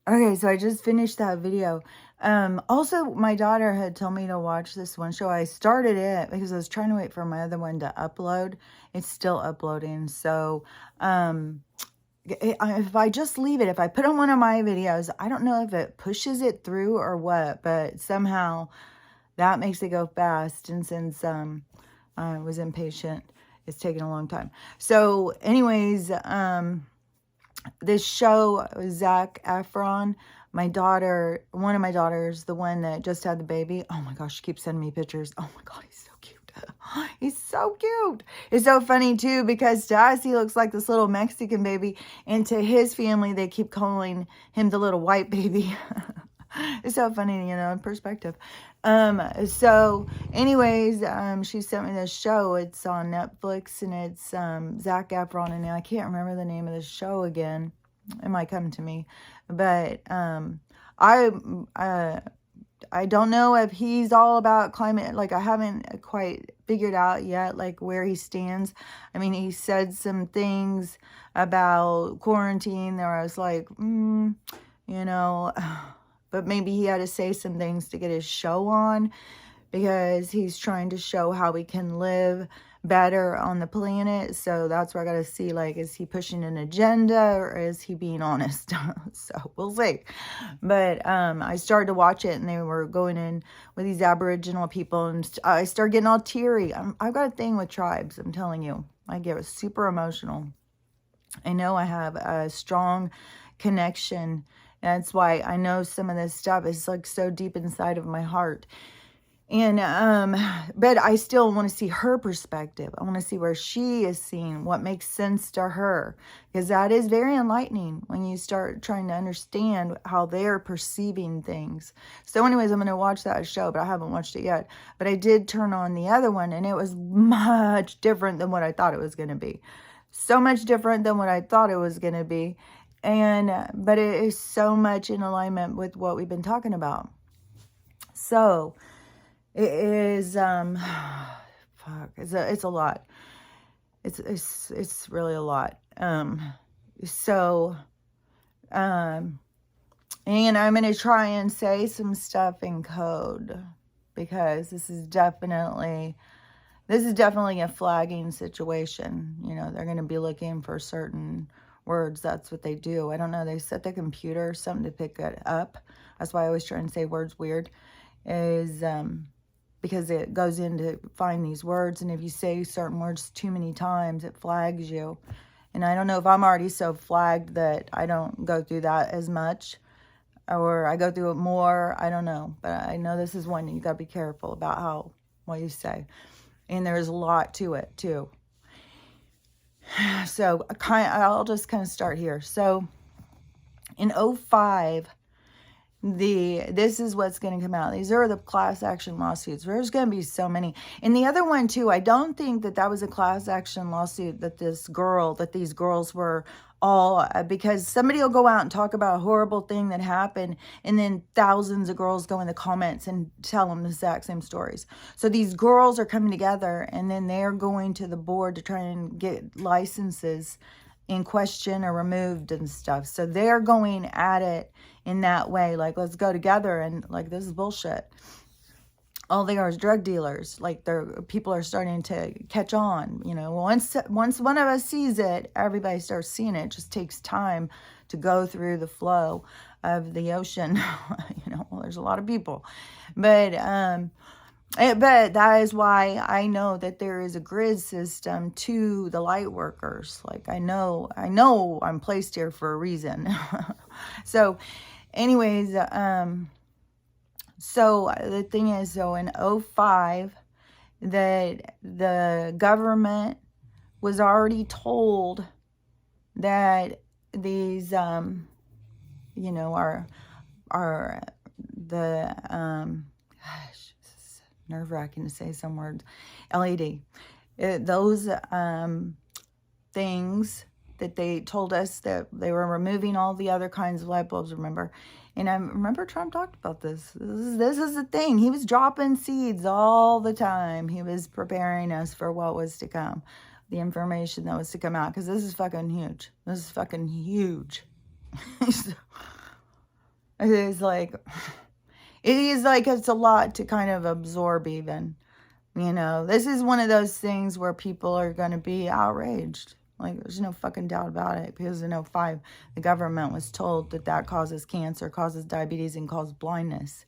Okay, so I just finished that video. Also, my daughter had told me to watch this one show. I started it because I was trying to wait for my other one to upload. It's still uploading. So, if I just leave it, if I put on one of my videos, I don't know if it pushes it through or what, but somehow that makes it go fast. And since I was impatient, it's taking a long time. So, anyways, this show, Zac Efron, my daughter, one of my daughters, the one that just had the baby. Oh my gosh, she keeps sending me pictures. Oh my God, he's so cute. He's so cute. It's so funny too, because to us, he looks like this little Mexican baby. And to his family, they keep calling him the little white baby. It's so funny, in perspective. So anyways, she sent me this show. It's on Netflix, and it's Zac Efron, and I can't remember the name of the show again. It might come to me, but I I don't know if he's all about climate. Like, I haven't quite figured out yet, like, where he stands. I mean, he said some things about quarantine there. I was like, you know, but maybe he had to say some things to get his show on, because he's trying to show how we can live better on the planet. So that's where I got to see, like, is he pushing an agenda or is he being honest? So we'll see. But I started to watch it, and they were going in with these Aboriginal people, and I started getting all teary. I've got a thing with tribes, I'm telling you. I get super emotional. I know I have a strong connection. That's why I know some of this stuff is like so deep inside of my heart. And, but I still want to see her perspective. I want to see where she is seeing what makes sense to her, because that is very enlightening when you start trying to understand how they're perceiving things. So anyways, I'm going to watch that show, but I haven't watched it yet. But I did turn on the other one, and it was much different than what I thought it was going to be. So much different than what I thought it was going to be. And, but it is so much in alignment with what we've been talking about. So it is, fuck, it's a lot. It's really a lot. So, and I'm going to try and say some stuff in code, because this is definitely a flagging situation. They're going to be looking for certain words. That's what they do. I don't know. They set the computer or something to pick it up. That's why I always try and say words weird, is, because it goes in to find these words. And if you say certain words too many times, it flags you. And I don't know if I'm already so flagged that I don't go through that as much, or I go through it more. I don't know. But I know this is one you got to be careful about what you say. And there's a lot to it too. So I'll just kind of start here. So in 2005, this is what's going to come out. These are the class action lawsuits. There's going to be so many. And the other one too, I don't think that was a class action lawsuit that these girls were all, because somebody will go out and talk about a horrible thing that happened, and then thousands of girls go in the comments and tell them the exact same stories. So these girls are coming together, and then they're going to the board to try and get licenses in question or removed and stuff. So they're going at it in that way, like, let's go together, and like, this is bullshit. All they are is drug dealers. Like, people are starting to catch on. Once one of us sees it, everybody starts seeing it. It just takes time to go through the flow of the ocean. Well, there's a lot of people, but that is why I know that there is a grid system to the light workers. Like, I know I'm placed here for a reason. So anyways, so the thing is, so in 2005, that the government was already told that these, are the, gosh, this is nerve-wracking to say some words, LED. Those things that they told us that they were removing all the other kinds of light bulbs, remember? And I remember Trump talked about this. This is the thing. He was dropping seeds all the time. He was preparing us for what was to come, the information that was to come out, because this is fucking huge. This is fucking huge. It is like, it's a lot to kind of absorb even. You know, this is one of those things where people are going to be outraged. Like, there's no fucking doubt about it. Because in '05, the government was told that that causes cancer, causes diabetes, and causes blindness.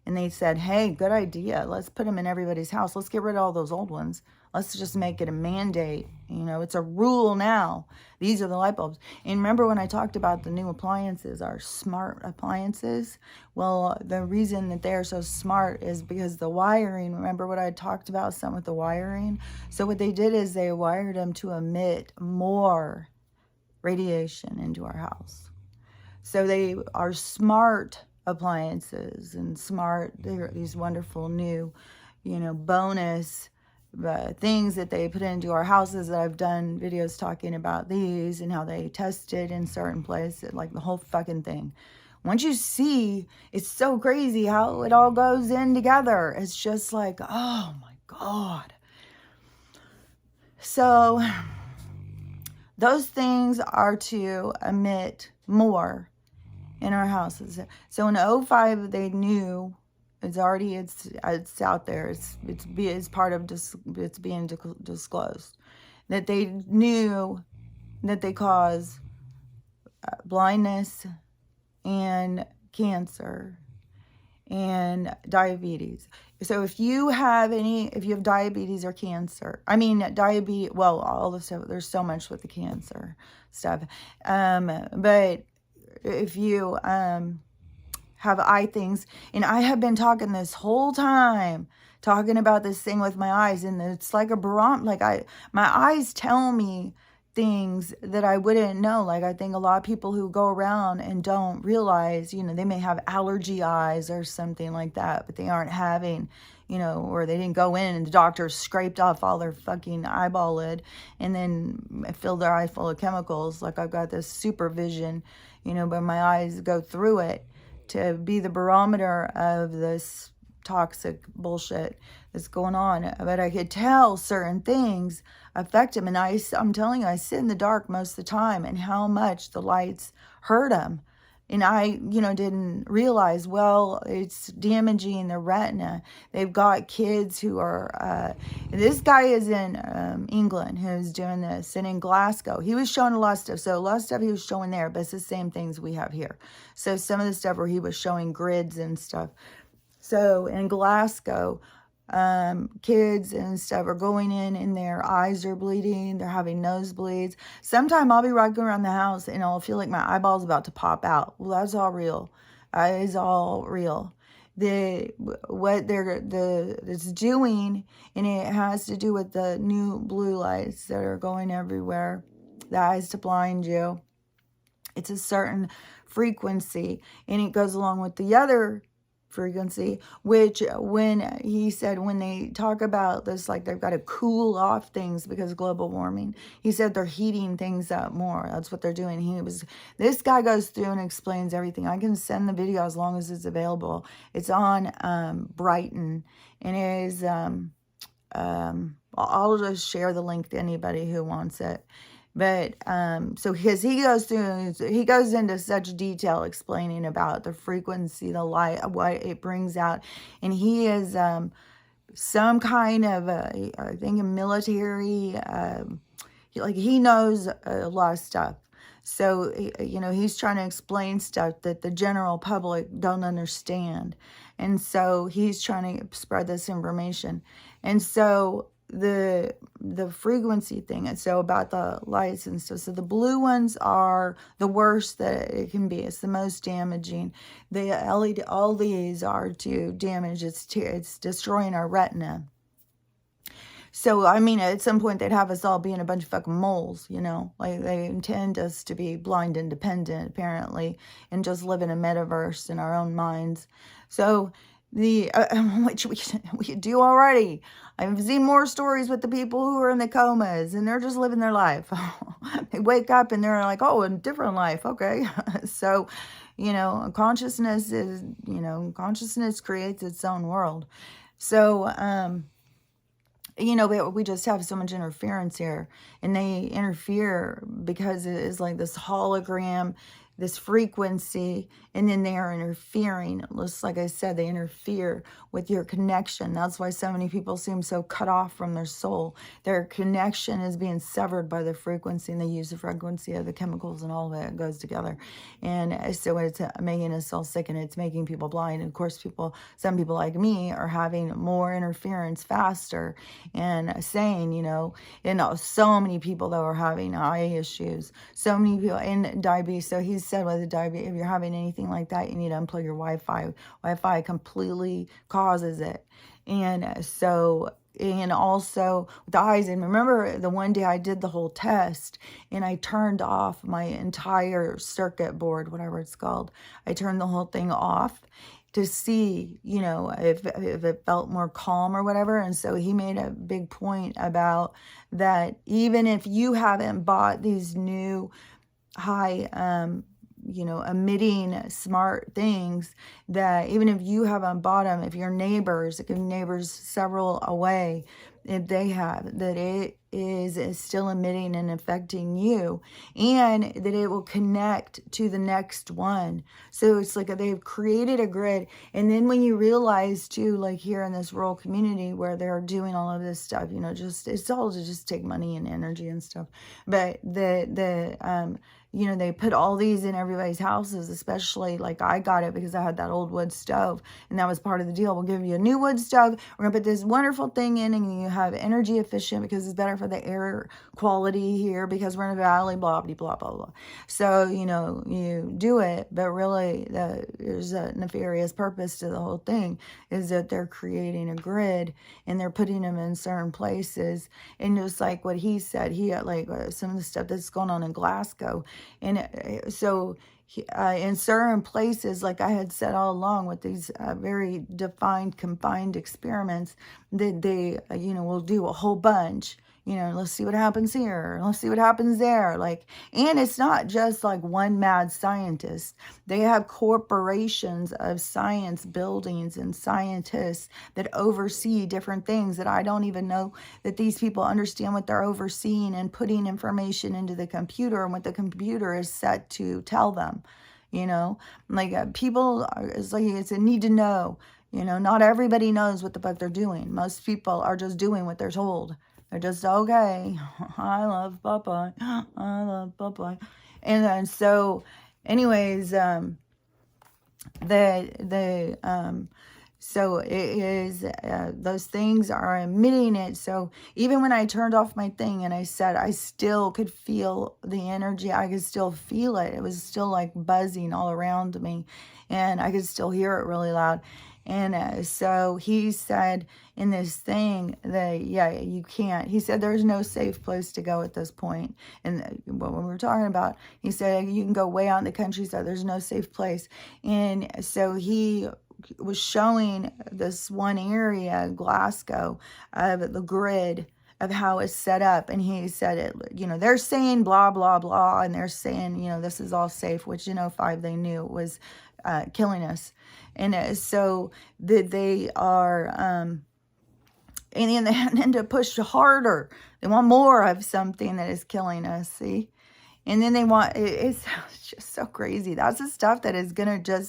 And they said, hey, good idea. Let's put them in everybody's house. Let's get rid of all those old ones. Let's just make it a mandate. You know, it's a rule now. These are the light bulbs. And remember when I talked about the new appliances, our smart appliances? Well, the reason that they're so smart is because the wiring. Remember what I talked about some with the wiring? So what they did is they wired them to emit more radiation into our house. So they are smart appliances and smart, they're these wonderful new, you know, bonus things that they put into our houses that I've done videos talking about these and how they test it in certain places, like the whole fucking thing. Once you see, it's so crazy how it all goes in together. It's just like, oh my God. So those things are to emit more in our houses. So in '05, they knew it's already, it's out there. It's part of, it's being disclosed. That they knew that they cause blindness and cancer and diabetes. So if you have diabetes or cancer, diabetes, well, all the stuff, there's so much with the cancer stuff. But if you have eye things, and I have been talking this whole time, talking about this thing with my eyes, and it's like a barometer, like my eyes tell me things that I wouldn't know. Like, I think a lot of people who go around and don't realize, you know, they may have allergy eyes or something like that, but they aren't having, you know, or they didn't go in and the doctor scraped off all their fucking eyeball lid and then filled their eye full of chemicals. Like, I've got this supervision, you know, but my eyes go through it to be the barometer of this toxic bullshit that's going on. But I could tell certain things affect him. And I'm telling you, I sit in the dark most of the time, and how much the lights hurt him. And I, you know, didn't realize, well, it's damaging the retina. They've got kids who are, this guy is in England who's doing this, and in Glasgow. He was showing a lot of stuff. So a lot of stuff he was showing there, but it's the same things we have here. So some of the stuff where he was showing grids and stuff. So in Glasgow, kids and stuff are going in and their eyes are bleeding. They're having nosebleeds. Sometime I'll be walking around the house and I'll feel like my eyeball's about to pop out. Well, that's all real. That is all real. What it's doing, and it has to do with the new blue lights that are going everywhere. The eyes to blind you. It's a certain frequency, and it goes along with the other frequency, which when he said, when they talk about this, like they've got to cool off things because of global warming, he said they're heating things up more. That's what they're doing. This guy goes through and explains everything. I can send the video as long as it's available. It's on Brighton, and it is I'll just share the link to anybody who wants it. But so because he goes into such detail explaining about the frequency, the light, what it brings out, and he is some kind of I think a military, like he knows a lot of stuff. So you know, he's trying to explain stuff that the general public don't understand, and so he's trying to spread this information, and so the frequency thing, and so about the lights and stuff. So the blue ones are the worst that it can be. It's the most damaging. The LED, all these are to damage. It's destroying our retina. So, I mean, at some point they'd have us all being a bunch of fucking moles, you know? Like, they intend us to be blind independent, apparently, and just live in a metaverse in our own minds. So, which we do already. I've seen more stories with the people who are in the comas, and they're just living their life. They wake up and they're like, oh, a different life. Okay. So, you know, consciousness creates its own world. So, you know, we just have so much interference here, and they interfere because it is like this hologram this frequency, and then they are interfering. Just like I said, they interfere with your connection. That's why so many people seem so cut off from their soul. Their connection is being severed by the frequency, and they use the frequency of the chemicals and all of it goes together. And so it's making us all sick, and it's making people blind. And of course, some people like me are having more interference faster, and saying, and so many people that are having eye issues, so many people in diabetes. So he said with the diabetes, if you're having anything like that, you need to unplug your Wi-Fi. Wi-Fi completely causes it. And so, and also with the eyes, and remember the one day I did the whole test and I turned off my entire circuit board, whatever it's called. I turned the whole thing off to see, if it felt more calm or whatever. And so he made a big point about that. Even if you haven't bought these new high, emitting smart things, that even if you haven't bought them, if your neighbors several away, if they have, that it is still emitting and affecting you, and that it will connect to the next one. So it's like they've created a grid. And then when you realize too, like here in this rural community where they're doing all of this stuff, it's all to just take money and energy and stuff. But they put all these in everybody's houses, especially like I got it because I had that old wood stove, and that was part of the deal. We'll give you a new wood stove. We're going to put this wonderful thing in, and you have energy efficient because it's better for the air quality here because we're in a valley, blah, blah, blah, blah, blah. So, you do it, but really there's a nefarious purpose to the whole thing, is that they're creating a grid and they're putting them in certain places. And just like what he said, he had some of the stuff that's going on in Glasgow. And so in certain places, like I had said all along, with these very defined, confined experiments, that they, will do a whole bunch. Let's see what happens here. Let's see what happens there. And it's not just like one mad scientist. They have corporations of science buildings and scientists that oversee different things that I don't even know that these people understand what they're overseeing and putting information into the computer and what the computer is set to tell them. People, it's a need to know. Not everybody knows what the fuck they're doing. Most people are just doing what they're told. They're just, okay, I love Popeye. I love Popeye. And then so anyways, so it is, those things are emitting it. So even when I turned off my thing and I said, I still could feel the energy. I could still feel it. It was still like buzzing all around me, and I could still hear it really loud. And so he said in this thing that, you can't. He said there's no safe place to go at this point. And when we were talking about, he said you can go way out in the countryside. There's no safe place. And so he was showing this one area, Glasgow, of the grid of how it's set up. And he said it, they're saying blah, blah, blah. And they're saying, this is all safe, which in 2005 they knew it was killing us. And so that they are, and then to push harder, they want more of something that is killing us, see? And then they want, it's just so crazy. That's the stuff that is going to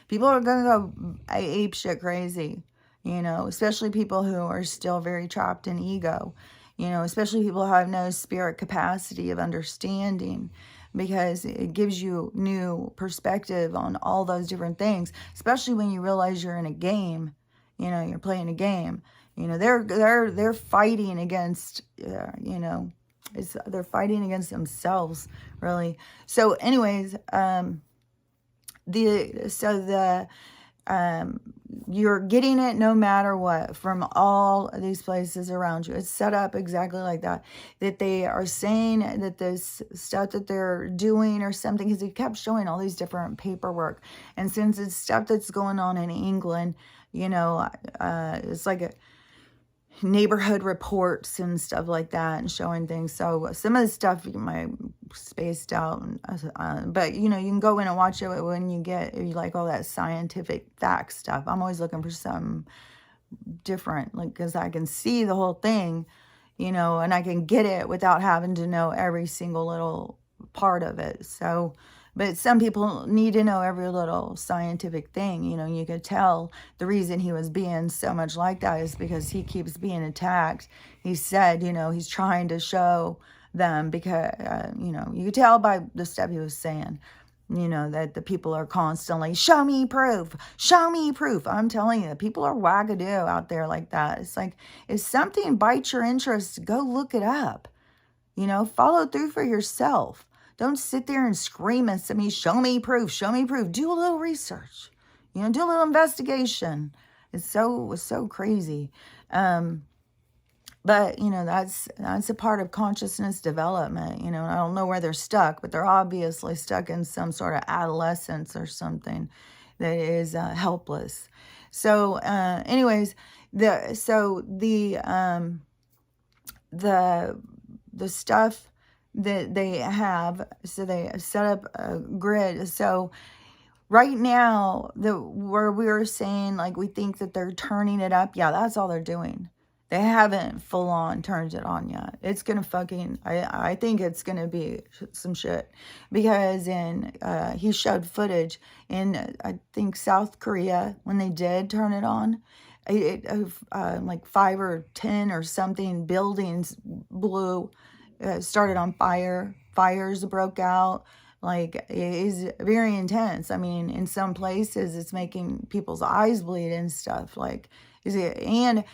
people are going to go ape shit crazy, especially people who are still very trapped in ego, especially people who have no spirit capacity of understanding, because it gives you new perspective on all those different things, especially when you realize you're in a game, you're playing a game, they're fighting against, they're fighting against themselves, really. So anyways, you're getting it no matter what from all of these places around you. It's set up exactly like that. That they are saying that this stuff that they're doing or something, because he kept showing all these different paperwork. And since it's stuff that's going on in England, it's like a neighborhood reports and stuff like that, and showing things. So some of the stuff you might spaced out, but you can go in and watch it when you like all that scientific fact stuff. I'm always looking for some different, because I can see the whole thing, and I can get it without having to know every single little part of it. So But some people need to know every little scientific thing. You know, you could tell the reason he was being so much like that is because he keeps being attacked. He said, you know, he's trying to show them because, you know, you could tell by the stuff he was saying, you know, that the people are constantly, show me proof, show me proof. I'm telling you, people are wagadoo out there like that. It's like, if something bites your interest, go look it up. You know, follow through for yourself. Don't sit there and scream at me, show me proof, show me proof. Do a little research. You know, do a little investigation. It's so crazy. But, you know, that's a part of consciousness development. You know, I don't know where they're stuck, but they're obviously stuck in some sort of adolescence or something that is helpless. So, anyways, the stuff that they have, so they set up a grid. So right now, where we were saying, like, we think that they're turning it up. Yeah, that's all they're doing. They haven't full on turned it on yet. It's going to fucking, I think it's going to be some shit. Because he showed footage in, I think, South Korea, when they did turn it on. Like 5 or 10 or something buildings blew, started on fire. Fires broke out. Like, it is very intense. I mean, in some places, it's making people's eyes bleed and stuff. Like, and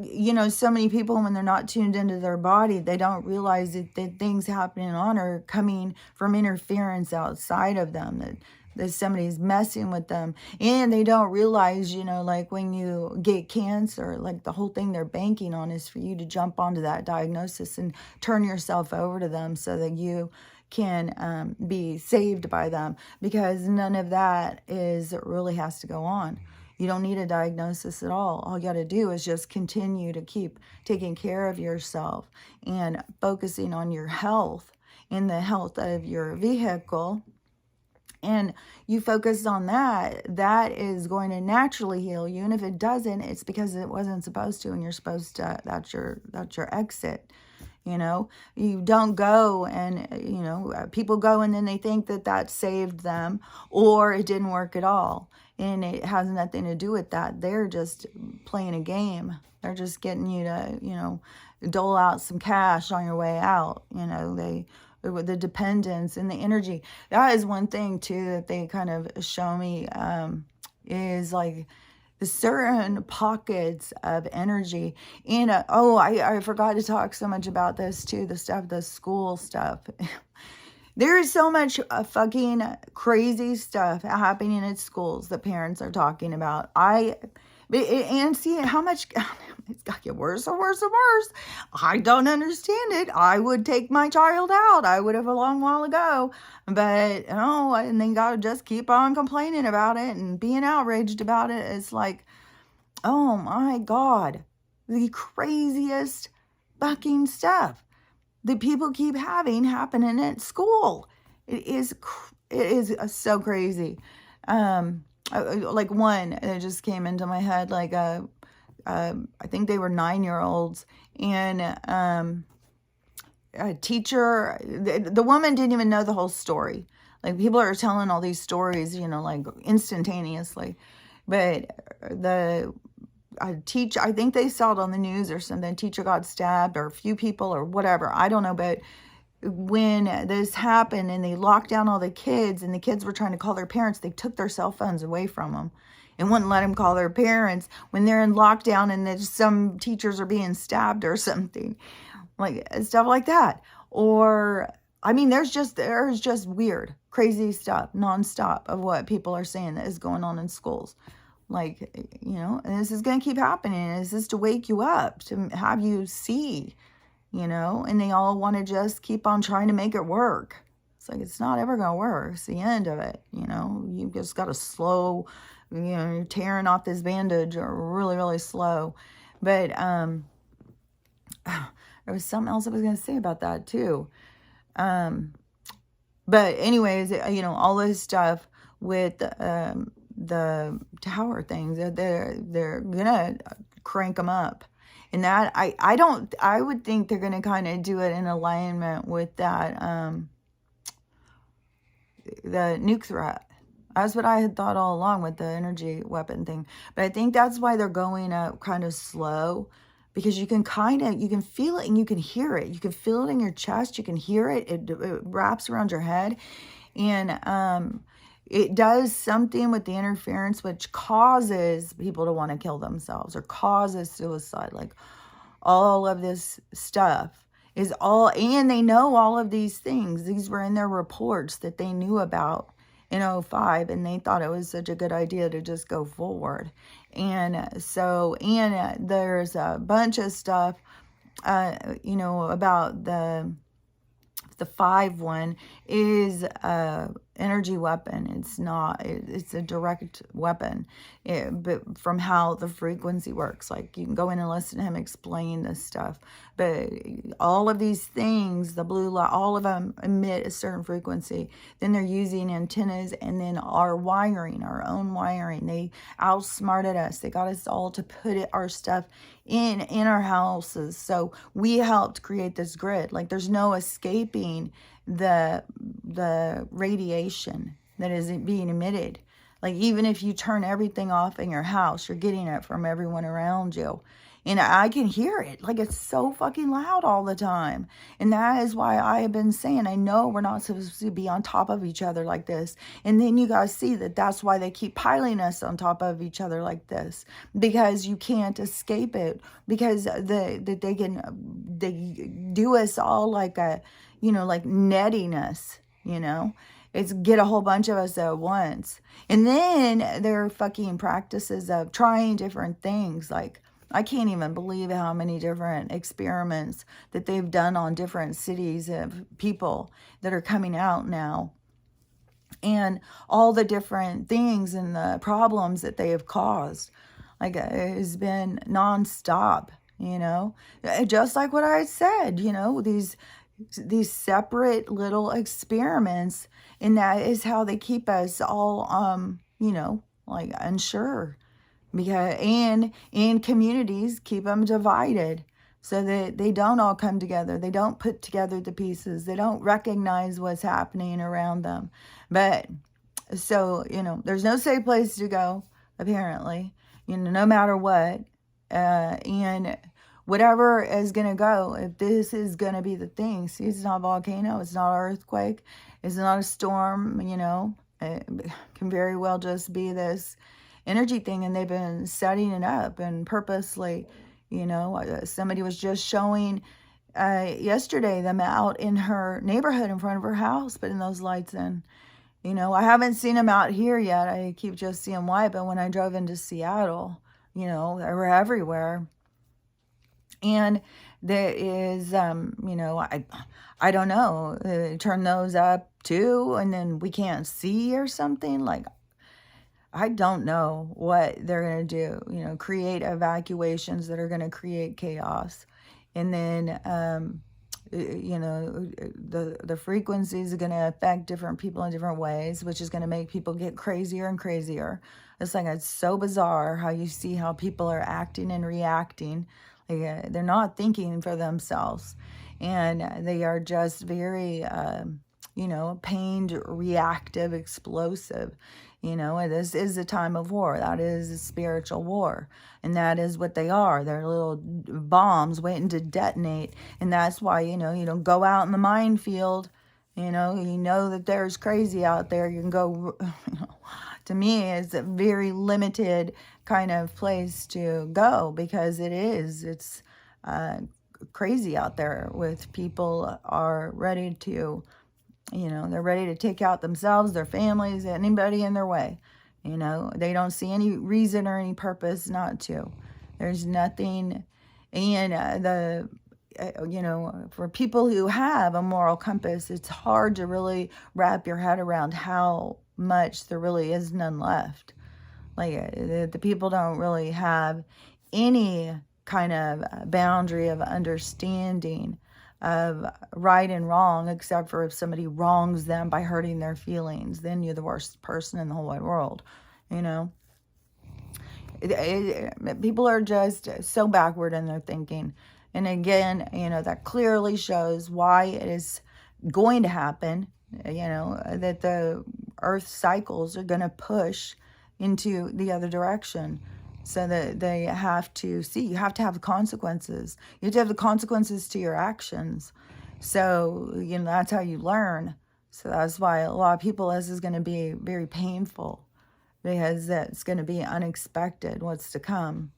you know, so many people, when they're not tuned into their body, they don't realize that things happening on are coming from interference outside of them, that somebody's messing with them. And they don't realize, you know, like when you get cancer, like the whole thing they're banking on is for you to jump onto that diagnosis and turn yourself over to them so that you can be saved by them, because none of that really has to go on. You don't need a diagnosis at all. All you got to do is just continue to keep taking care of yourself and focusing on your health and the health of your vehicle. And you focus on that, that is going to naturally heal you. And if it doesn't, it's because it wasn't supposed to, and you're supposed to, that's your exit. You know, you don't go and, you know, people go and then they think that that saved them, or it didn't work at all. And it has nothing to do with that. They're just playing a game. They're just getting you to, you know, dole out some cash on your way out. You know, the dependence and the energy. That is one thing too that they kind of show me, is like the certain pockets of energy. And I forgot to talk so much about this too, the school stuff. There is so much fucking crazy stuff happening at schools that parents are talking about. And see how much it's got to get worse and worse and worse. I don't understand it. I would take my child out. I would have a long while ago. But, and then got to just keep on complaining about it and being outraged about it. It's like, oh my God, the craziest fucking stuff that people keep having happening at school. It is so crazy. Like one that just came into my head, like I think they were 9-year-olds, and a teacher, the woman didn't even know the whole story. Like, people are telling all these stories, you know, like instantaneously, but I think they saw it on the news or something. Teacher got stabbed, or a few people, or whatever. I don't know. But when this happened and they locked down all the kids, and the kids were trying to call their parents, they took their cell phones away from them and wouldn't let them call their parents when they're in lockdown and some teachers are being stabbed or something, like stuff like that. Or, I mean, there's just weird, crazy stuff nonstop of what people are saying that is going on in schools. Like, you know, and this is going to keep happening. It's just to wake you up, to have you see, you know, and they all want to just keep on trying to make it work. It's like, it's not ever going to work. It's the end of it, you know. You just got to slow, you know, you're tearing off this bandage or really, really slow. But there was something else I was going to say about that too. But anyways, you know, all this stuff with the tower things, they're gonna crank them up, and that I would think they're gonna kind of do it in alignment with that the nuke threat. That's what I had thought all along with the energy weapon thing. But I think that's why they're going up kind of slow, because you can you can feel it and you can hear it. You can feel it in your chest. You can hear it. It wraps around your head. And it does something with the interference, which causes people to want to kill themselves or causes suicide. Like all of this stuff is all, and they know all of these things. These were in their reports that they knew about in '05, and they thought it was such a good idea to just go forward. And so, and there's a bunch of stuff, you know, about the 5 one is energy weapon. It's not, it's a direct weapon, but from how the frequency works. Like you can go in and listen to him explain this stuff, but all of these things, the blue light, all of them emit a certain frequency. Then they're using antennas, and then our wiring, our own wiring. They outsmarted us. They got us all to put our stuff in our houses. So we helped create this grid. Like there's no escaping the radiation that is being emitted. Like even if you turn everything off in your house, you're getting it from everyone around you. And I can hear it. Like it's so fucking loud all the time. And that is why I have been saying, I know we're not supposed to be on top of each other like this. And then you guys see that that's why they keep piling us on top of each other like this. Because you can't escape it. Because they do us all like a, you know, like netting us, you know. It's get a whole bunch of us at once. And then there are fucking practices of trying different things. Like I can't even believe how many different experiments that they've done on different cities of people that are coming out now. And all the different things and the problems that they have caused. Like it has been nonstop, you know. Just like what I said, you know, these separate little experiments, and that is how they keep us all you know, like unsure. Because and in communities keep them divided so that they don't all come together. They don't put together the pieces. They don't recognize what's happening around them. But so, you know, there's no safe place to go, apparently, you know, no matter what. And whatever is going to go, if this is going to be the thing, see, it's not a volcano, it's not an earthquake, it's not a storm, you know, it can very well just be this energy thing, and they've been setting it up and purposely, you know, somebody was just showing yesterday them out in her neighborhood in front of her house, putting those lights in. You know, I haven't seen them out here yet. I keep just seeing white, but when I drove into Seattle, you know, they were everywhere. And there is, you know, I don't know, turn those up too, and then we can't see or something. Like, I don't know what they're going to do, you know, create evacuations that are going to create chaos. And then, you know, the frequencies are going to affect different people in different ways, which is going to make people get crazier and crazier. It's like, it's so bizarre how you see how people are acting and reacting. Like, they're not thinking for themselves. And they are just very, you know, pained, reactive, explosive. You know, this is a time of war. That is a spiritual war. And that is what they are. They're little bombs waiting to detonate. And that's why, you know, you don't go out in the minefield. You know that there's crazy out there. You can go, you know, to me, it's a very limited kind of place to go, because it's crazy out there with people are ready to, you know, they're ready to take out themselves, their families, anybody in their way. You know, they don't see any reason or any purpose not to. There's nothing. And you know, for people who have a moral compass, it's hard to really wrap your head around how much there really is none left. Like the people don't really have any kind of boundary of understanding of right and wrong, except for if somebody wrongs them by hurting their feelings, then you're the worst person in the whole wide world, you know. People are just so backward in their thinking. And again, you know, that clearly shows why it is going to happen, that the earth cycles are going to push into the other direction. So that they have to see, you have to have the consequences. You have to have the consequences to your actions. So, that's how you learn. So that's why a lot of people, this is going to be very painful, because it's going to be unexpected what's to come.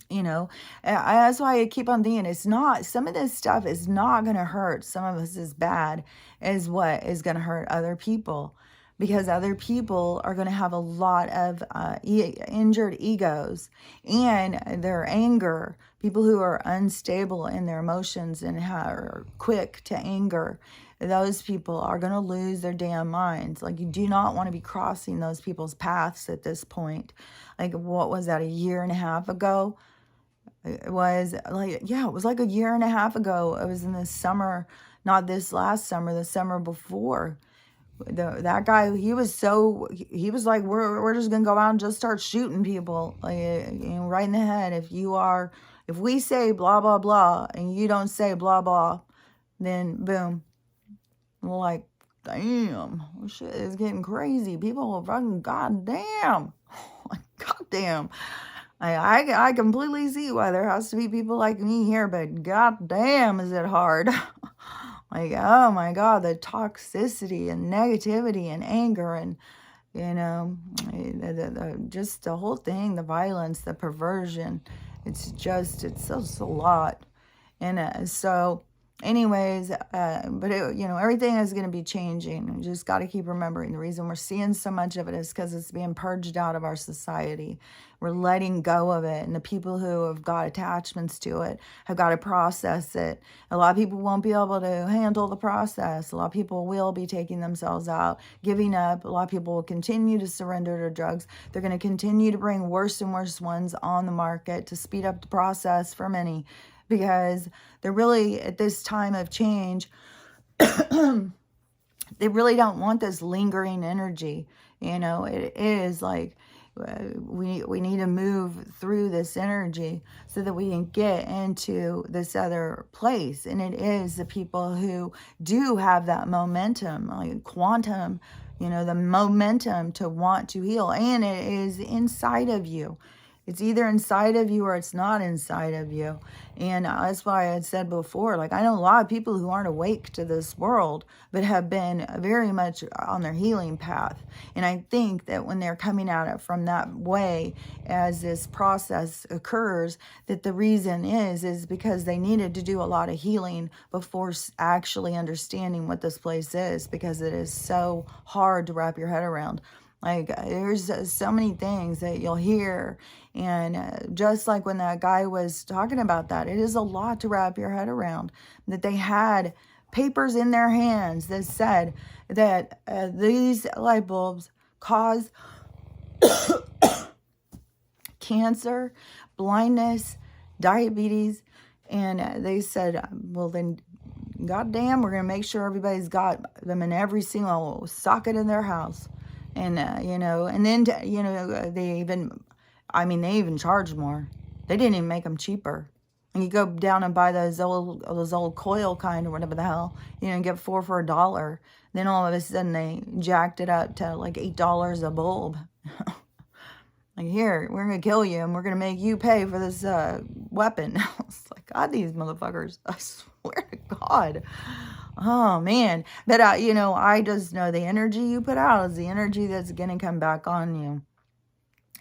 That's why I keep on thinking some of this stuff is not going to hurt some of us as bad as what is going to hurt other people, because other people are going to have a lot of injured egos and their anger. People who are unstable in their emotions and are quick to anger, those people are going to lose their damn minds. Like, you do not want to be crossing those people's paths at this point. Like, what was that, a year and a half ago? It was like a year and a half ago. It was in the summer, not this last summer, the summer before. That guy, he was like, we're just gonna go out and just start shooting people, like, right in the head. If we say blah blah blah and you don't say blah blah, then boom. We're like, damn, shit is getting crazy. People are fucking goddamn, goddamn. I completely see why there has to be people like me here, but goddamn, is it hard. Like, oh my God, the toxicity and negativity and anger and, just the whole thing, the violence, the perversion. It's just a lot. And so anyways, but everything is going to be changing. We just got to keep remembering the reason we're seeing so much of it is because it's being purged out of our society. We're letting go of it, and the people who have got attachments to it have got to process it. A lot of people won't be able to handle the process. A lot of people will be taking themselves out, giving up. A lot of people will continue to surrender to drugs. They're going to continue to bring worse and worse ones on the market to speed up the process for many, because they're really, at this time of change, they really don't want this lingering energy. It is like, we need to move through this energy so that we can get into this other place. And it is the people who do have that momentum, like quantum, the momentum to want to heal. And it is inside of you. It's either inside of you or it's not inside of you. And that's why I had said before, like, I know a lot of people who aren't awake to this world, but have been very much on their healing path. And I think that when they're coming at it from that way, as this process occurs, that the reason is because they needed to do a lot of healing before actually understanding what this place is, because it is so hard to wrap your head around. Like, there's so many things that you'll hear. And just like when that guy was talking about that, it is a lot to wrap your head around, that they had papers in their hands that said that these light bulbs cause cancer, blindness, diabetes. And they said, well, then, goddamn, we're going to make sure everybody's got them in every single socket in their house. And, and then, they even charge more. They didn't even make them cheaper. And you go down and buy those old coil kind or whatever the hell, and get 4 for $1. Then all of a sudden they jacked it up to like $8 a bulb. Like, here, we're going to kill you and we're going to make you pay for this weapon. It's like, God, these motherfuckers, I swear to God. Oh, man. But, I just know the energy you put out is the energy that's going to come back on you.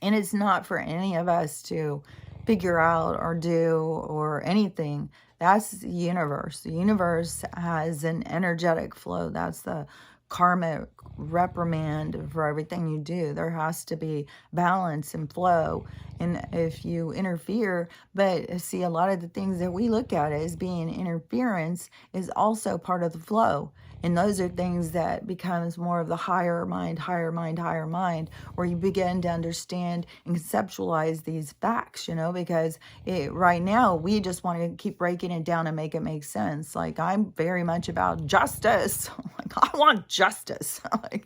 And it's not for any of us to figure out or do or anything. That's the universe. The universe has an energetic flow. That's the karmic reprimand for everything you do. There has to be balance and flow. And if you interfere, but see, a lot of the things that we look at as being interference is also part of the flow. And those are things that becomes more of the higher mind, where you begin to understand and conceptualize these facts, because right now we just want to keep breaking it down and make it make sense. Like, I'm very much about justice. Like, I want justice. Like,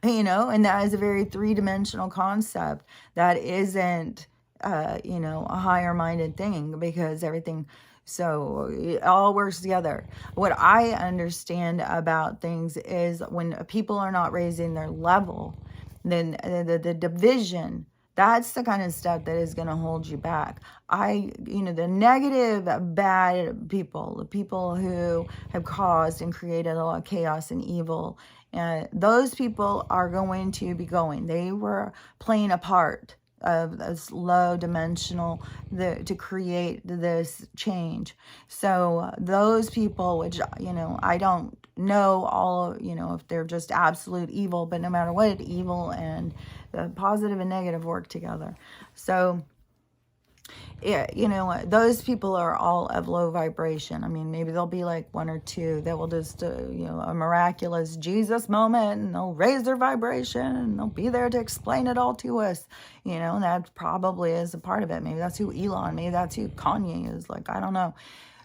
and that is a very three-dimensional concept that isn't, a higher minded thing, because everything So it all works together. What I understand about things is when people are not raising their level, then the division, that's the kind of stuff that is going to hold you back. The negative, bad people, the people who have caused and created a lot of chaos and evil, those people are going to be going. They were playing a part of this low dimensional to create this change. So those people, which, I don't know all, if they're just absolute evil, but no matter what, evil and the positive and negative work together. So yeah, those people are all of low vibration. I mean, maybe there'll be like one or two that will just, a miraculous Jesus moment, and they'll raise their vibration and they'll be there to explain it all to us. And that probably is a part of it. Maybe that's who Elon, maybe that's who Kanye is. Like, I don't know.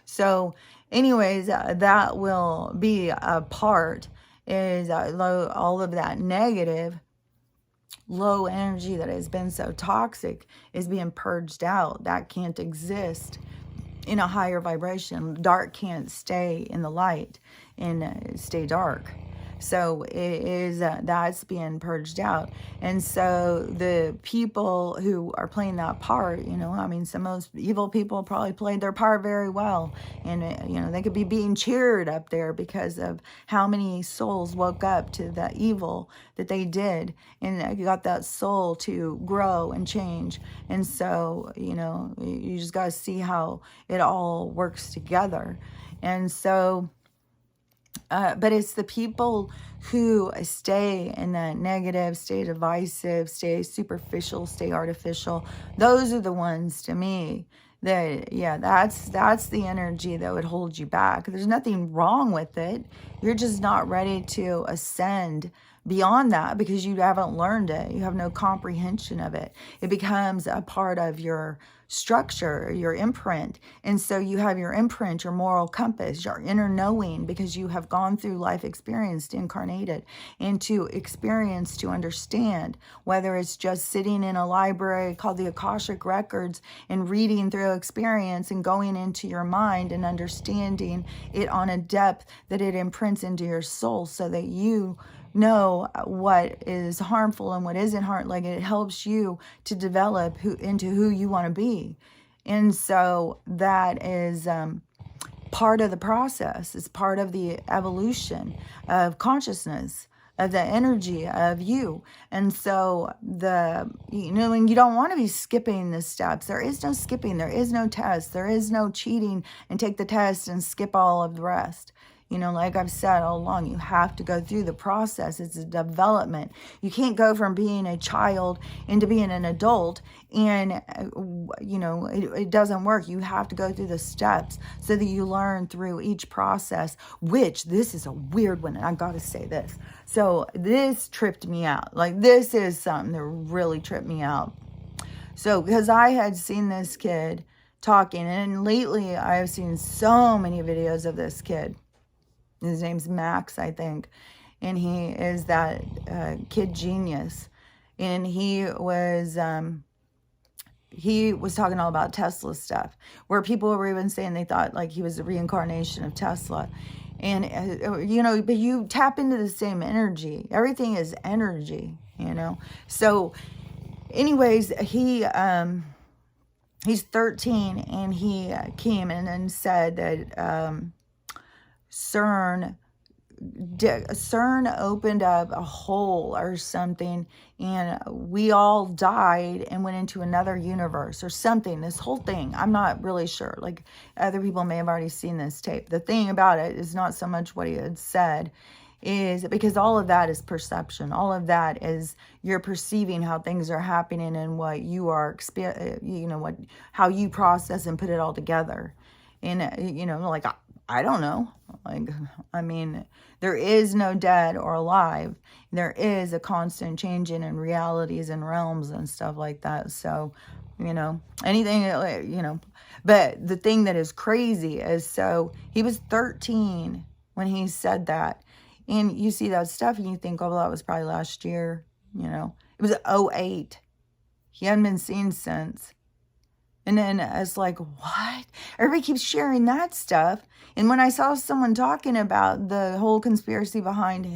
So anyways, that will be a part, is all of that negative low energy that has been so toxic is being purged out. That can't exist in a higher vibration. Dark can't stay in the light and stay dark. So it is that's being purged out. And so the people who are playing that part, some of those evil people probably played their part very well. And, they could be being cheered up there because of how many souls woke up to the evil that they did and got that soul to grow and change. And so, you just got to see how it all works together. And so, but it's the people who stay in that negative, stay divisive, stay superficial, stay artificial. Those are the ones, to me, that, that's the energy that would hold you back. There's nothing wrong with it. You're just not ready to ascend beyond that because you haven't learned it. You have no comprehension of it. It becomes a part of your structure, your imprint. And so you have your imprint, your moral compass, your inner knowing, because you have gone through life experienced, incarnated, and to experience, to understand, whether it's just sitting in a library called the Akashic Records and reading through experience and going into your mind and understanding it on a depth that it imprints into your soul so that you know what is harmful and what isn't harmful. Like, it helps you to develop into who you want to be. And so that is part of the process. It's part of the evolution of consciousness, of the energy of you. And so and you don't want to be skipping the steps. There is no skipping. There is no test. There is no cheating and take the test and skip all of the rest. Like I've said all along, you have to go through the process. It's a development. You can't go from being a child into being an adult and, it doesn't work. You have to go through the steps so that you learn through each process, which this is a weird one. And I got to say this. So this tripped me out. Like, this is something that really tripped me out. So because I had seen this kid talking, and lately I have seen so many videos of this kid. His name's Max, I think. And he is that kid genius. And he was talking all about Tesla stuff, where people were even saying they thought like he was the reincarnation of Tesla. And, but you tap into the same energy. Everything is energy, So anyways, he's 13, and he came in and said that CERN opened up a hole or something, and we all died and went into another universe or something. This whole thing, I'm not really sure. Like, other people may have already seen this tape. The thing about it is not so much what he had said, is because all of that is perception. All of that is you're perceiving how things are happening and what you are, how you process and put it all together. And, like, I don't know. Like, I mean, there is no dead or alive. There is a constant changing in realities and realms and stuff like that. So, anything, but the thing that is crazy is, so he was 13 when he said that. And you see that stuff and you think, oh, well, that was probably last year, It was 2008. He hadn't been seen since. And then it's like, what? Everybody keeps sharing that stuff. And when I saw someone talking about the whole conspiracy behind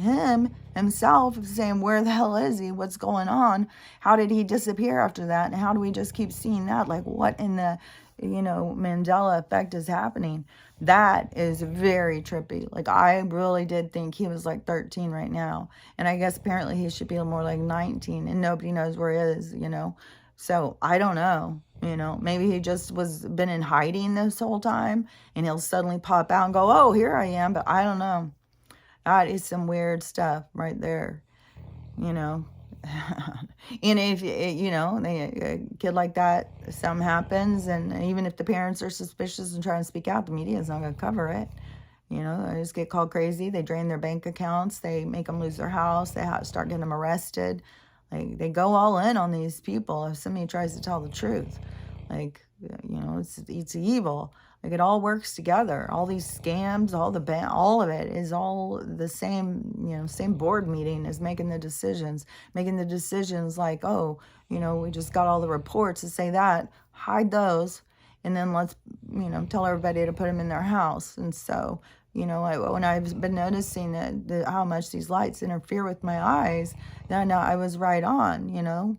himself, saying, where the hell is he? What's going on? How did he disappear after that? And how do we just keep seeing that? Like, what in the, Mandela effect is happening? That is very trippy. Like, I really did think he was like 13 right now. And I guess apparently he should be more like 19, and nobody knows where he is, So I don't know. Maybe he just been in hiding this whole time, and he'll suddenly pop out and go, oh, here I am. But I don't know. That is some weird stuff right there, And if, a kid like that, something happens, and even if the parents are suspicious and trying to speak out, the media is not going to cover it. They just get called crazy. They drain their bank accounts. They make them lose their house. They start getting them arrested. Like, they go all in on these people if somebody tries to tell the truth. Like, it's evil. Like, it all works together. All these scams, all of it is all the same, same board meeting is making the decisions. Making the decisions like, oh, we just got all the reports to say that. Hide those. And then let's, tell everybody to put them in their house. And so, when I've been noticing how much these lights interfere with my eyes, then I was right on,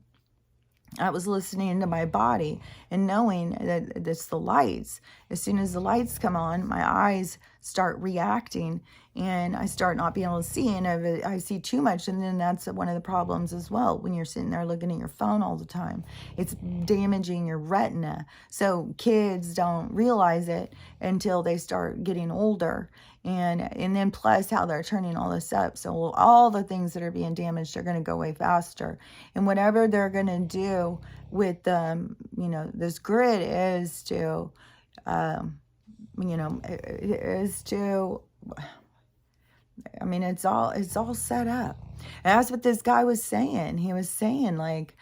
I was listening to my body and knowing that it's the lights. As soon as the lights come on, my eyes start reacting and I start not being able to see. And if I see too much, and then that's one of the problems as well. When you're sitting there looking at your phone all the time, it's damaging your retina. So kids don't realize it until they start getting older. And then plus how they're turning all this up. So all the things that are being damaged are going to go way faster. And whatever they're going to do with, this grid is to, it's all set up. And that's what this guy was saying. He was saying, like,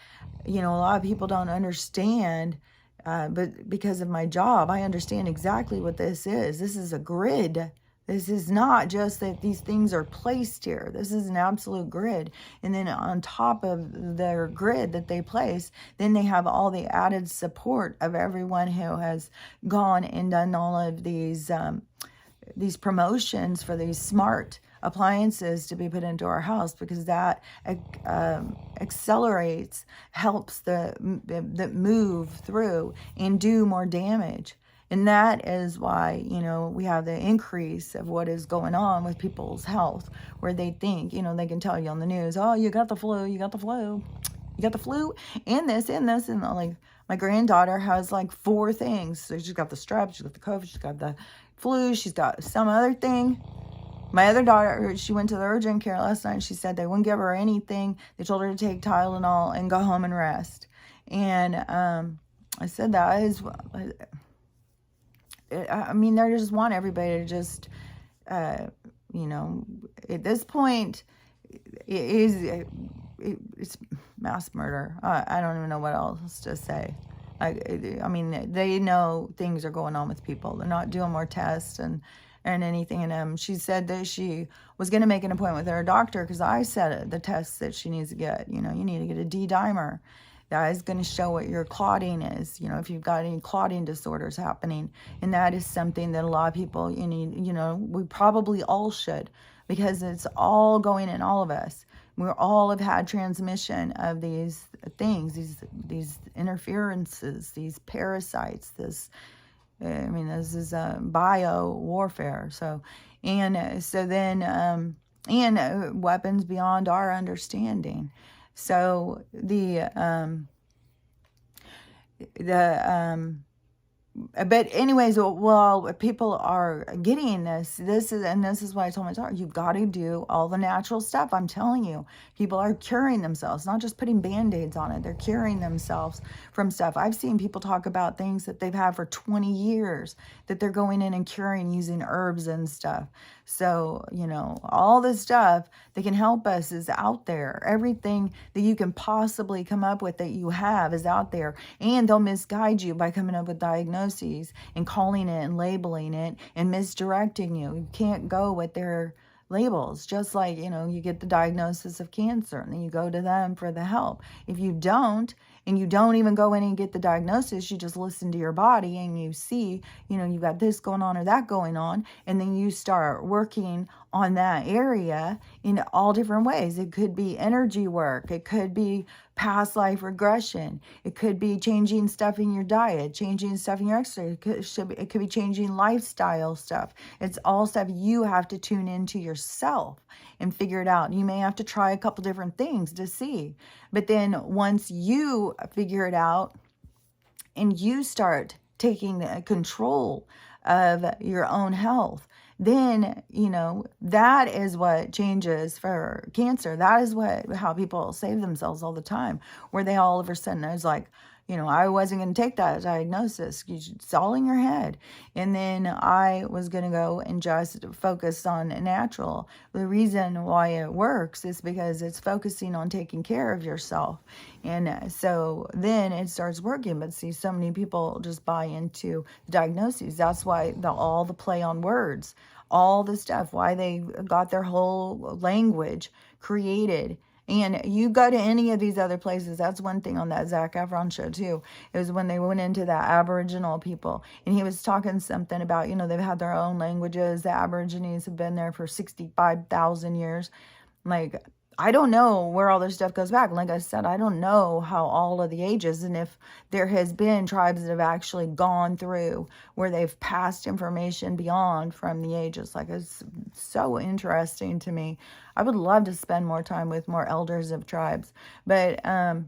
a lot of people don't understand, but because of my job, I understand exactly what this is. This is a grid. This is not just that these things are placed here. This is an absolute grid. And then on top of their grid that they place, then they have all the added support of everyone who has gone and done all of these promotions for these smart appliances to be put into our house, because that accelerates, helps the move through and do more damage. And that is why, we have the increase of what is going on with people's health, where they think, they can tell you on the news, oh, you got the flu, you got the flu, you got the flu, and this, and this. And like, my granddaughter has like 4 things. So she's got the strep, she's got the COVID, she's got the flu, she's got some other thing. My other daughter, she went to the urgent care last night, and she said they wouldn't give her anything. They told her to take Tylenol and go home and rest. And I said that is... they just want everybody to just, at this point, it's mass murder. I don't even know what else to say. They know things are going on with people. They're not doing more tests and anything. And she said that she was going to make an appointment with her doctor, because I said the tests that she needs to get. You need to get a D-dimer. That is going to show what your clotting is, if you've got any clotting disorders happening. And that is something that a lot of people, we probably all should, because it's all going in all of us. We all have had transmission of these things, these interferences, these parasites, this is bio warfare. So, and weapons beyond our understanding. So but anyways, well, people are getting this. This is why I told my daughter, you've got to do all the natural stuff. I'm telling you, people are curing themselves, not just putting Band-Aids on it. They're curing themselves from stuff. I've seen people talk about things that they've had for 20 years that they're going in and curing using herbs and stuff. So, all this stuff that can help us is out there. Everything that you can possibly come up with that you have is out there. And they'll misguide you by coming up with diagnoses and calling it and labeling it and misdirecting you. You can't go with their labels. Just like, you know, you get the diagnosis of cancer and then you go to them for the help. If you don't, and you don't even go in and get the diagnosis, you just listen to your body and you see, you know, you got this going on or that going on, and then you start working on that area in all different ways. It could be energy work, it could be past life regression, it could be changing stuff in your diet, changing stuff in your exercise, it could be changing lifestyle stuff. It's all stuff you have to tune into yourself and figure it out. You may have to try a couple different things to see, but then once you figure it out and you start taking control of your own health, then, you know, that is what changes for cancer. That is how people save themselves all the time, where they all of a sudden, I was like, you know, I wasn't going to take that diagnosis. It's all in your head. And then I was going to go and just focus on natural. The reason why it works is because it's focusing on taking care of yourself. And so then it starts working. But see, so many people just buy into diagnoses. That's why all the play on words, all the stuff, why they got their whole language created. And you go to any of these other places, that's one thing on that Zac Efron show too. It was when they went into the Aboriginal people, and he was talking something about, you know, they've had their own languages. The Aborigines have been there for 65,000 years. Like, I don't know where all this stuff goes back. Like I said, I don't know how all of the ages, and if there has been tribes that have actually gone through where they've passed information beyond from the ages. Like, it's so interesting to me. I would love to spend more time with more elders of tribes, but any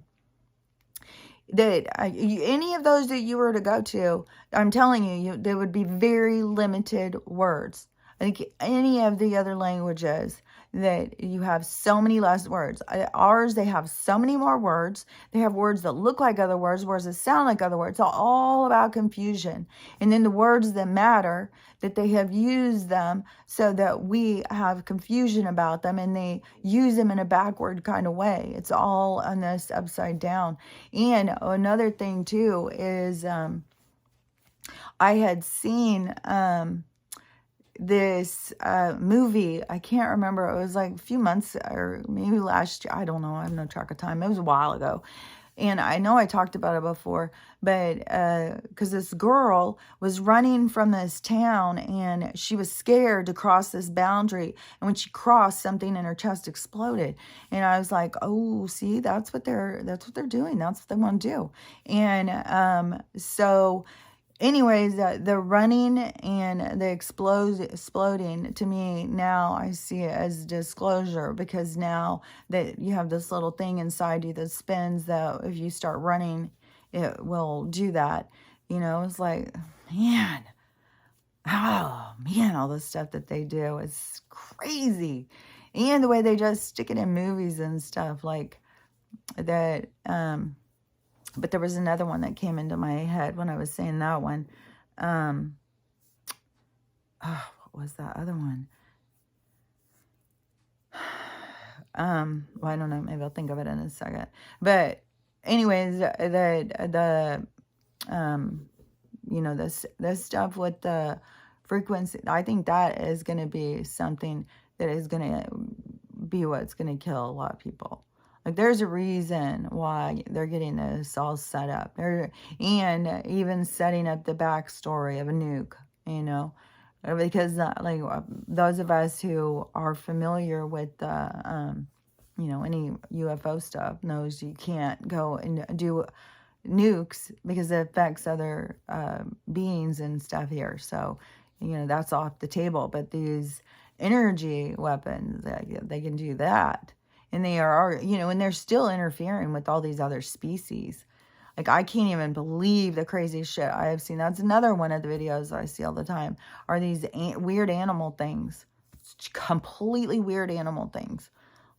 of those that you were to go to, I'm telling you, there would be very limited words. I think any of the other languages that you have so many less words. Ours, they have so many more words. They have words that look like other words that sound like other words. It's all about confusion. And then the words that matter, that they have used them so that we have confusion about them, and they use them in a backward kind of way. It's all on this upside down. And another thing too is I had seen this movie. I can't remember. It was like a few months or maybe last year. I don't know. I have no track of time. It was a while ago. And I know I talked about it before, but because this girl was running from this town and she was scared to cross this boundary. And when she crossed, something in her chest exploded. And I was like, oh, see, that's what they're doing. That's what they want to do. And so anyways, the running and the exploding, to me, now I see it as disclosure, because now that you have this little thing inside you that spins, that if you start running, it will do that. You know, it's like, man, oh man, all the stuff that they do is crazy. And the way they just stick it in movies and stuff like that. But there was another one that came into my head when I was saying that one. What was that other one? Well, I don't know. Maybe I'll think of it in a second. But anyways, you know, this stuff with the frequency, I think that is going to be something that is going to be what's going to kill a lot of people. Like, there's a reason why they're getting this all set up. And even setting up the backstory of a nuke, you know, because like those of us who are familiar with you know, any UFO stuff knows you can't go and do nukes because it affects other beings and stuff here. So, you know, that's off the table. But these energy weapons, they can do that. And they are, you know, and they're still interfering with all these other species. Like, I can't even believe the crazy shit I have seen. That's another one of the videos I see all the time, are these weird animal things. Completely weird animal things.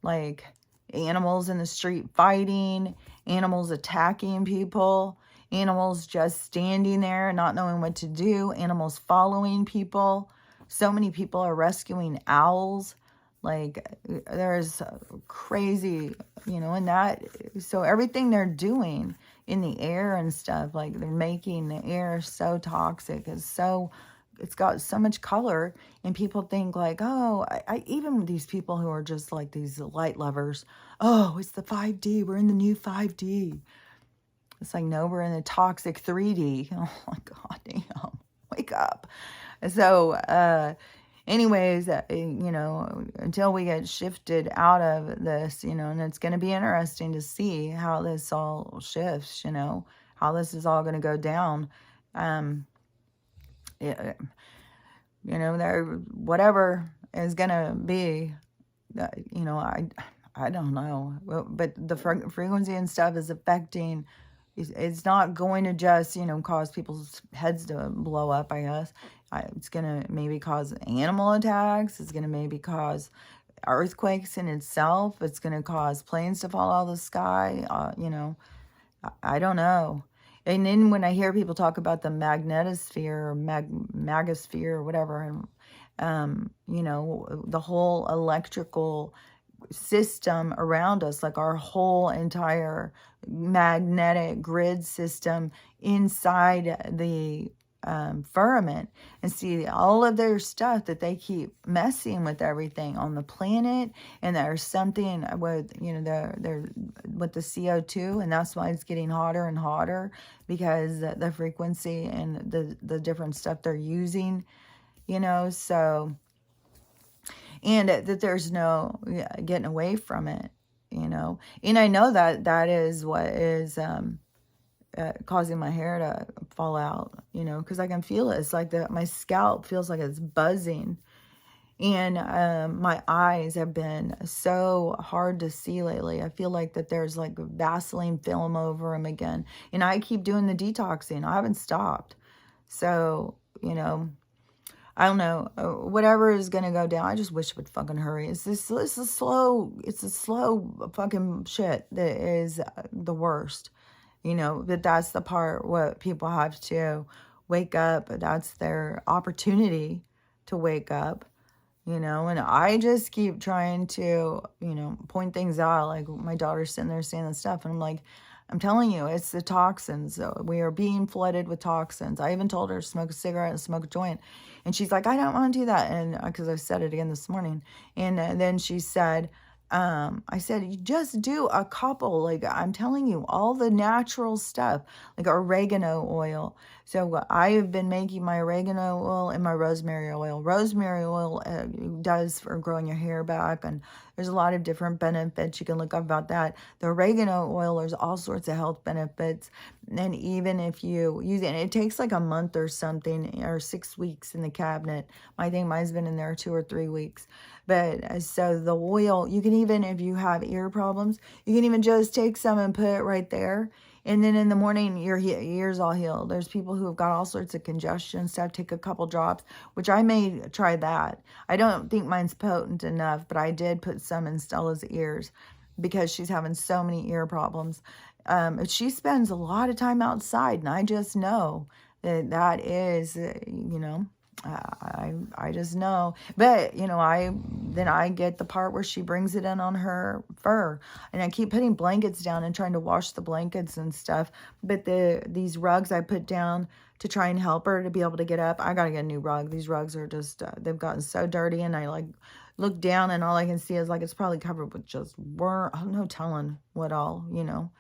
Like animals in the street fighting, animals attacking people, animals just standing there and not knowing what to do, animals following people. So many people are rescuing owls. Like, there's crazy, you know, and that, so everything they're doing in the air and stuff, like they're making the air so toxic, it's so it's got so much color, and people think like, oh, even these people who are just like these light lovers, oh, it's the 5D, we're in the new 5D. It's like, no, we're in the toxic 3D. Oh my God, damn, wake up. So, anyways, you know, until we get shifted out of this, you know, and it's going to be interesting to see how this all shifts, you know, how this is all going to go down. Yeah, you know, there, whatever is going to be, you know, I don't know, but the frequency and stuff is affecting. It's not going to just, you know, cause people's heads to blow up, I guess. It's going to maybe cause animal attacks. It's going to maybe cause earthquakes in itself. It's going to cause planes to fall out of the sky. You know, I don't know. And then when I hear people talk about the magnetosphere or magosphere or whatever, you know, the whole electrical system around us, like our whole entire magnetic grid system inside the firmament, and see all of their stuff that they keep messing with everything on the planet. And there's something with, you know, they're with the CO2, and that's why it's getting hotter and hotter, because the frequency and the different stuff they're using, you know. So, and that there's no getting away from it, you know. And I know that that is what is causing my hair to fall out, you know, because I can feel it. It's like my scalp feels like it's buzzing. And my eyes have been so hard to see lately. I feel like that there's like Vaseline film over them again. And I keep doing the detoxing. I haven't stopped. So, you know, I don't know, whatever is going to go down. I just wish it would fucking hurry. It's a slow fucking shit that is the worst. You know, that's the part what people have to wake up. That's their opportunity to wake up, you know. And I just keep trying to, you know, point things out. Like my daughter's sitting there saying this stuff, and I'm like, I'm telling you, it's the toxins. We are being flooded with toxins. I even told her to smoke a cigarette and smoke a joint. And she's like, I don't want to do that. And because I said it again this morning. And then she said, I said, you just do a couple. Like, I'm telling you, all the natural stuff, like oregano oil. So I have been making my oregano oil and my rosemary oil. Rosemary oil does for growing your hair back, and there's a lot of different benefits. You can look up about that. The oregano oil, there's all sorts of health benefits. And even if you use it, and it takes like a month or something, or 6 weeks in the cabinet. I think mine's been in there 2 or 3 weeks. But so the oil, you can even, if you have ear problems, you can even just take some and put it right there. And then in the morning, your ears all healed. There's people who have got all sorts of congestion stuff. Take a couple drops, which I may try that. I don't think mine's potent enough, but I did put some in Stella's ears because she's having so many ear problems. She spends a lot of time outside, and I just know that is, you know, I just know. But, you know, then I get the part where she brings it in on her fur, and I keep putting blankets down and trying to wash the blankets and stuff. But these rugs I put down to try and help her to be able to get up, I got to get a new rug. These rugs are just, they've gotten so dirty, and I like look down and all I can see is like it's probably covered with just worm. I'm no telling what all, you know,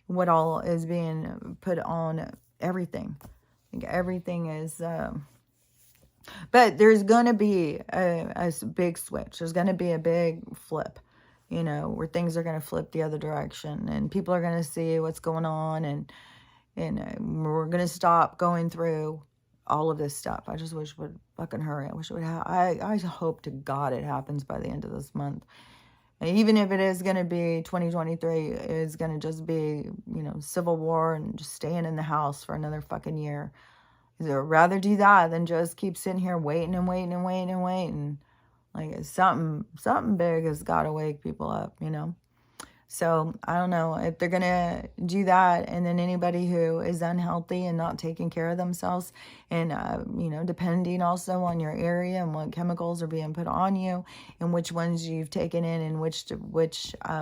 what all is being put on everything. Like everything is... But there's going to be a big switch. There's going to be a big flip, you know, where things are going to flip the other direction, and people are going to see what's going on, and we're going to stop going through all of this stuff. I just wish it would fucking hurry. I wish it would I hope to God it happens by the end of this month. And even if it is going to be 2023, it's going to just be, you know, civil war and just staying in the house for another fucking year. I'd rather do that than just keep sitting here waiting and waiting and waiting and waiting. Like something big has got to wake people up, you know. So I don't know if they're going to do that. And then anybody who is unhealthy and not taking care of themselves, and, you know, depending also on your area and what chemicals are being put on you, and which ones you've taken in, and which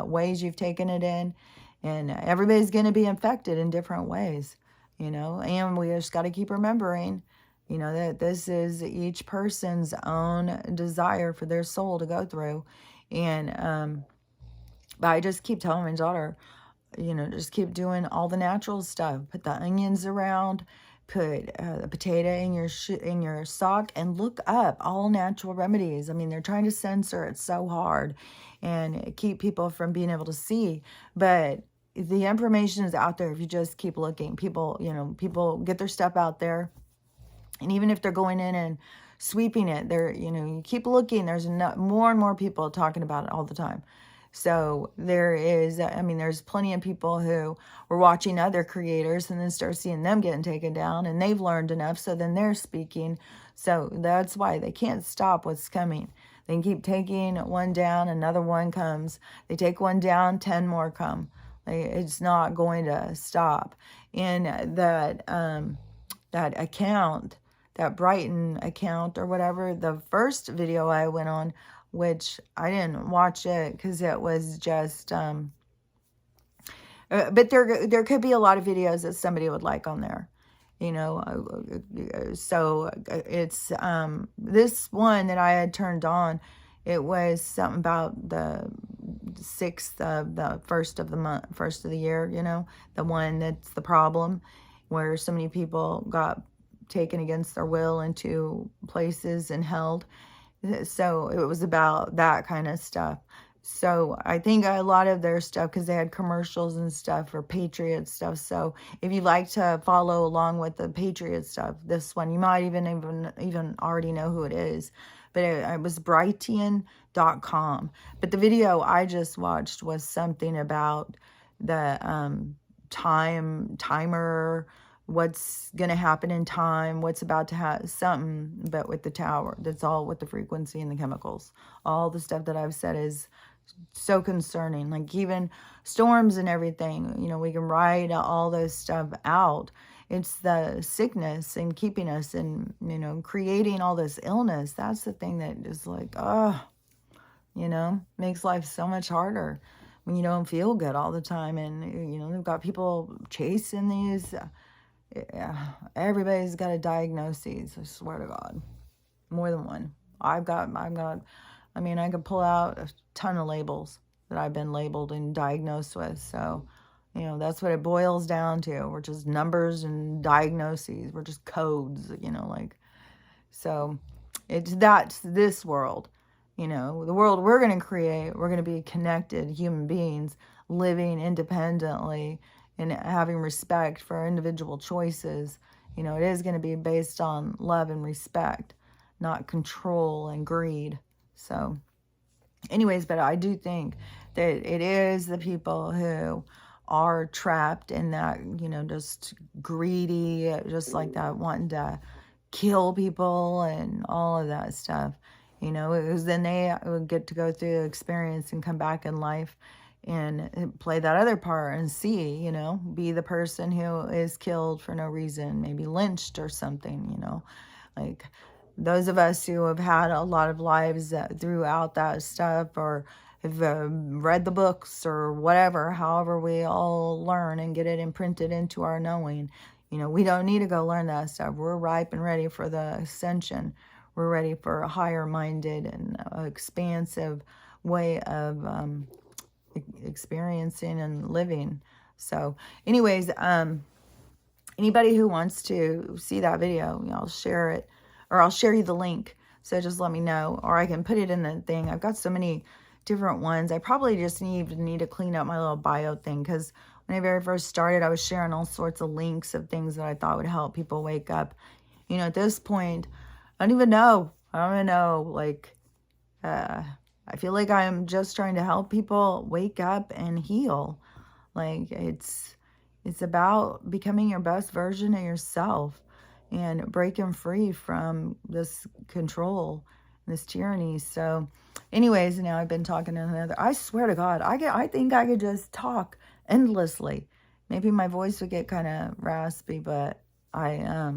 ways you've taken it in. And everybody's going to be infected in different ways. You know, and we just got to keep remembering You know, that this is each person's own desire for their soul to go through. And, but I just keep telling my daughter, you know, just keep doing all the natural stuff. Put the onions around, put a potato in your sock, and look up all natural remedies. I mean, they're trying to censor it so hard and keep people from being able to see, but the information is out there if you just keep looking. People, you know, people get their stuff out there, and even if they're going in and sweeping it, they're, you know, you keep looking, there's more and more people talking about it all the time. So there is, I mean, there's plenty of people who were watching other creators and then start seeing them getting taken down, and they've learned enough, so then they're speaking. So that's why they can't stop what's coming. They can keep taking one down, another one comes. They take one down, 10 more come. It's not going to stop. And that account, that Brighton account or whatever, the first video I went on, which I didn't watch it because it was just, but there could be a lot of videos that somebody would like on there, you know. So it's, this one that I had turned on, it was something about the 6th of the first of the month, first of the year, you know, the one that's the problem, where so many people got taken against their will into places and held. So it was about that kind of stuff. So I think a lot of their stuff, because they had commercials and stuff for Patriot stuff. So if you like to follow along with the Patriot stuff, this one, you might even already know who it is. But it was Brightian.com. But the video I just watched was something about the timer, what's going to happen in time, what's about to happen, something, but with the tower. That's all with the frequency and the chemicals. All the stuff that I've said is so concerning. Like even storms and everything, you know, we can write all this stuff out. It's the sickness and keeping us and, you know, creating all this illness. That's the thing that is like, oh, you know, makes life so much harder when you don't feel good all the time. And, you know, they've got people chasing these. Everybody's got a diagnosis, I swear to God. More than one. I mean, I could pull out a ton of labels that I've been labeled and diagnosed with. So, you know, that's what it boils down to. We're just numbers and diagnoses. We're just codes, you know, like, so that's this world, you know, the world we're going to create. We're going to be connected human beings living independently and having respect for our individual choices. You know, it is going to be based on love and respect, not control and greed. So anyways, but I do think that it is the people who are trapped in that, you know, just greedy, just like that, wanting to kill people and all of that stuff. You know, it was then they would get to go through the experience and come back in life and play that other part and see, you know, be the person who is killed for no reason, maybe lynched or something, you know. Like those of us who have had a lot of lives throughout that stuff, or have read the books or whatever, however we all learn and get it imprinted into our knowing, you know, we don't need to go learn that stuff. We're ripe and ready for the ascension. We're ready for a higher minded and expansive way of experiencing and living. So anyways, anybody who wants to see that video, you know, I'll share it, or I'll share you the link. So just let me know, or I can put it in the thing. I've got so many different ones. I probably just need to clean up my little bio thing, because when I very first started, I was sharing all sorts of links of things that I thought would help people wake up. You know, at this point, I don't even know. Like, I feel like I'm just trying to help people wake up and heal. Like it's about becoming your best version of yourself and breaking free from this control, this tyranny. So anyways, now I've been talking to another. I swear to God, I think I could just talk endlessly. Maybe my voice would get kind of raspy, but I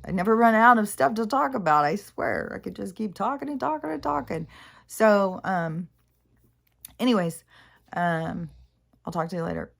never run out of stuff to talk about. I swear I could just keep talking and talking and talking. So anyways, I'll talk to you later.